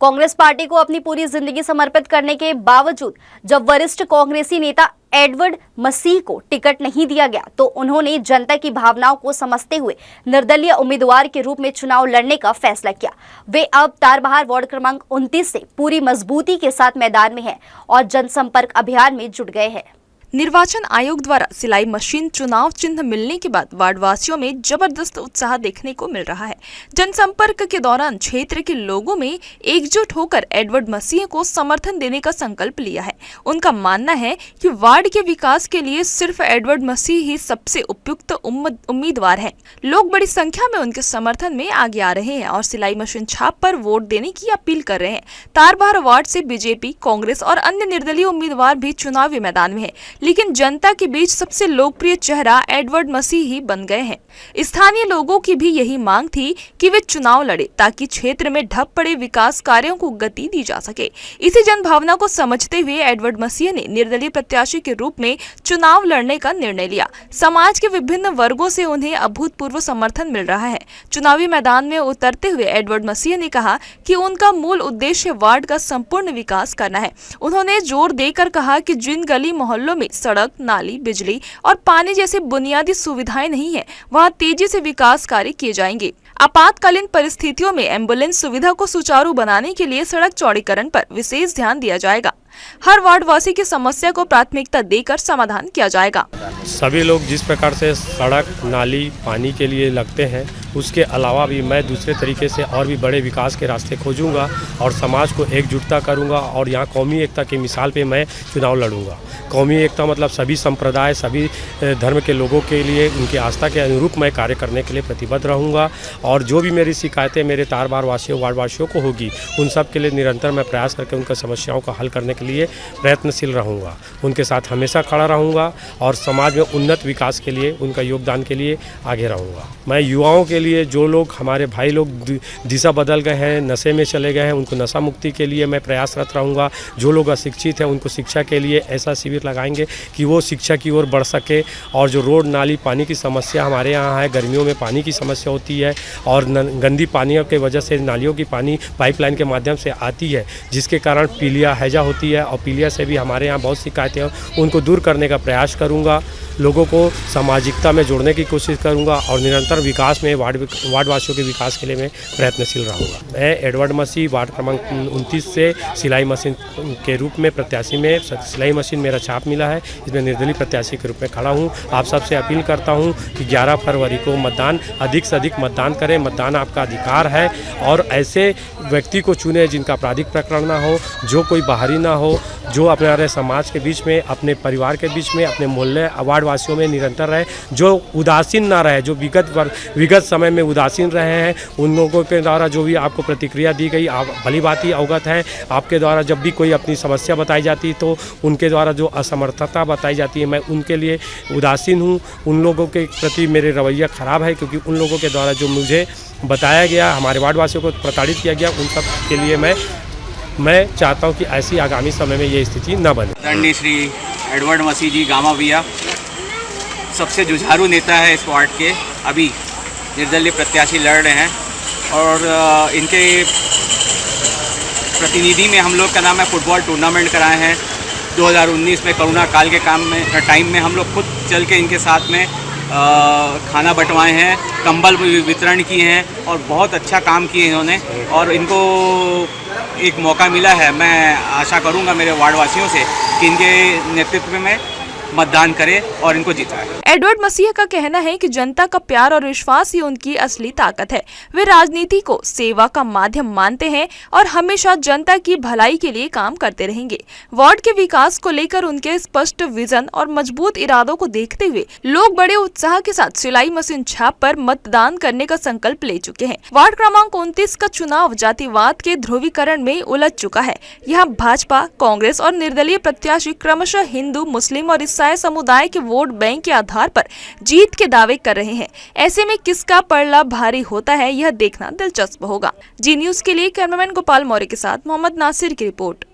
Congress party को अपनी पूरी जिंदगी समर्पित करने के बावजूद जब वरिष्ठ कांग्रेसी नेता एडवर्ड मसीह को टिकट नहीं दिया गया तो उन्होंने जनता की भावनाओं को समझते हुए निर्दलीय उम्मीदवार के रूप में चुनाव लड़ने का फैसला किया। वे अब तारबहार वार्ड क्रमांक 29 से पूरी मजबूती के साथ मैदान में हैं और जनसंपर्क अभियान में जुट गए हैं। निर्वाचन आयोग द्वारा सिलाई मशीन चुनाव चिन्ह मिलने के बाद वार्डवासियों में जबरदस्त उत्साह देखने को मिल रहा है। जनसंपर्क के दौरान क्षेत्र के लोगों में एकजुट होकर एडवर्ड मसीह को समर्थन देने का संकल्प लिया है। उनका मानना है कि वार्ड के विकास के लिए सिर्फ एडवर्ड मसीह ही सबसे उपयुक्त उम्मीदवार है। लोग बड़ी संख्या में उनके समर्थन में आगे आ रहे हैं और सिलाई मशीन छाप पर वोट देने की अपील कर रहे हैं। तारबहार वार्ड से बीजेपी, कांग्रेस और अन्य निर्दलीय उम्मीदवार भी चुनावी मैदान में है, लेकिन जनता के बीच सबसे लोकप्रिय चेहरा एडवर्ड मसीह ही बन गए हैं। स्थानीय लोगों की भी यही मांग थी कि वे चुनाव लड़े ताकि क्षेत्र में ठप पड़े विकास कार्यों को गति दी जा सके। इसी जनभावना को समझते हुए एडवर्ड मसीह ने निर्दलीय प्रत्याशी के रूप में चुनाव लड़ने का निर्णय लिया। समाज के विभिन्न वर्गों से उन्हें अभूतपूर्व समर्थन मिल रहा है। चुनावी मैदान में उतरते हुए एडवर्ड मसीह ने कहा कि उनका मूल उद्देश्य वार्ड का संपूर्ण विकास करना है। उन्होंने जोर देकर कहा कि जिन गली मोहल्लों में सड़क, नाली, बिजली और पानी जैसे बुनियादी सुविधाएं नहीं है, वहां तेजी से विकास कार्य किए जाएंगे। आपातकालीन परिस्थितियों में एम्बुलेंस सुविधा को सुचारू बनाने के लिए सड़क चौड़ीकरण पर विशेष ध्यान दिया जाएगा। हर वार्डवासी की समस्या को प्राथमिकता देकर समाधान किया जाएगा। सभी लोग जिस प्रकार से सड़क, नाली, पानी के लिए लगते हैं, उसके अलावा भी मैं दूसरे तरीके से और भी बड़े विकास के रास्ते खोजूंगा और समाज को एकजुटता करूंगा और यहाँ कौमी एकता की मिसाल पे मैं चुनाव लड़ूंगा। कौमी एकता मतलब सभी संप्रदाय, सभी धर्म के लोगों के लिए उनकी आस्था के अनुरूप मैं कार्य करने के लिए प्रतिबद्ध रहूंगा और जो भी मेरी शिकायतें मेरे तारबहार वासियों, वार्डवासियों को होगी, उन सब के लिए निरंतर मैं प्रयास करके उनकी समस्याओं का हल करने के लिए प्रयत्नशील रहूँगा। उनके साथ हमेशा खड़ा रहूँगा और समाज में उन्नत विकास के लिए उनका योगदान के लिए आगे रहूँगा। मैं युवाओं के लिए, जो लोग हमारे भाई लोग दिशा बदल गए हैं, नशे में चले गए हैं, उनको नशा मुक्ति के लिए मैं प्रयासरत रहूँगा। जो लोग अशिक्षित हैं उनको शिक्षा के लिए ऐसा शिविर लगाएंगे कि वो शिक्षा की ओर बढ़ सके। और जो रोड, नाली, पानी की समस्या हमारे यहाँ है, गर्मियों में पानी की समस्या होती है और गंदी पानी की वजह से नालियों की पानी पाइपलाइन के माध्यम से आती है, जिसके कारण पीलिया, हैजा होती है और पीलिया से भी हमारे यहाँ बहुत शिकायतें हैं। उनको दूर करने का प्रयास करूँगा, लोगों को सामाजिकता में जोड़ने की कोशिश करूँगा और निरंतर विकास में वार्डवासियों के विकास के लिए मैं प्रयत्नशील रहूँगा। मैं एडवर्ड मसीह वार्ड क्रमांक 29 से सिलाई मशीन के रूप में प्रत्याशी में सिलाई मशीन मेरा छाप मिला है, इसमें निर्दलीय प्रत्याशी के रूप में खड़ा हूँ। आप सबसे अपील करता हूँ कि 11 फरवरी को मतदान, अधिक से अधिक मतदान करें। मतदान आपका अधिकार है और ऐसे व्यक्ति को चुने जिनका आपराधिक प्रकरण ना हो, जो कोई बाहरी ना हो, जो अपने समाज के बीच में, अपने परिवार के बीच में, अपने मोहल्ले वार्डवासियों में निरंतर रहे, जो उदासीन ना रहे, जो विगत समय में उदासीन रहे हैं। उन लोगों के द्वारा जो भी आपको प्रतिक्रिया दी गई, आप भली भांति अवगत हैं। आपके द्वारा जब भी कोई अपनी समस्या बताई जाती है तो उनके द्वारा जो असमर्थता बताई जाती है, मैं उनके लिए उदासीन हूँ। उन लोगों के प्रति मेरे रवैया खराब है, क्योंकि उन लोगों के द्वारा जो मुझे बताया गया, हमारे वार्डवासियों को प्रताड़ित किया गया, उन सब के लिए मैं चाहता हूं कि ऐसी आगामी समय में ये स्थिति न बने। दंडी श्री एडवर्ड मसीह जी गामा भैया सबसे जुझारू नेता है इस वार्ड के, अभी निर्दलीय प्रत्याशी लड़ रहे हैं और इनके प्रतिनिधि में हम लोग का नाम है फुटबॉल टूर्नामेंट कराए हैं 2019 में। कोरोना काल के टाइम में हम लोग खुद चल के इनके साथ में खाना बंटवाए हैं, कंबल वितरण किए हैं और बहुत अच्छा काम किए इन्होंने और इनको एक मौका मिला है। मैं आशा करूंगा मेरे वार्डवासियों से कि इनके नेतृत्व में मतदान करें और इनको जिताएं। एडवर्ड मसीह का कहना है कि जनता का प्यार और विश्वास ही उनकी असली ताकत है। वे राजनीति को सेवा का माध्यम मानते हैं और हमेशा जनता की भलाई के लिए काम करते रहेंगे। वार्ड के विकास को लेकर उनके स्पष्ट विजन और मजबूत इरादों को देखते हुए लोग बड़े उत्साह के साथ सिलाई मशीन छाप पर मतदान करने का संकल्प ले चुके हैं। वार्ड क्रमांक 29 का चुनाव जातिवाद के ध्रुवीकरण में उलझ चुका है। यहाँ भाजपा, कांग्रेस और निर्दलीय प्रत्याशी क्रमशः हिंदू, मुस्लिम और ईसाई समुदाय के वोट बैंक के आधार पर जीत के दावे कर रहे हैं। ऐसे में किसका पलड़ा भारी होता है, यह देखना दिलचस्प होगा। जी न्यूज के लिए कैमरामैन गोपाल मौर्य के साथ मोहम्मद नासिर की रिपोर्ट।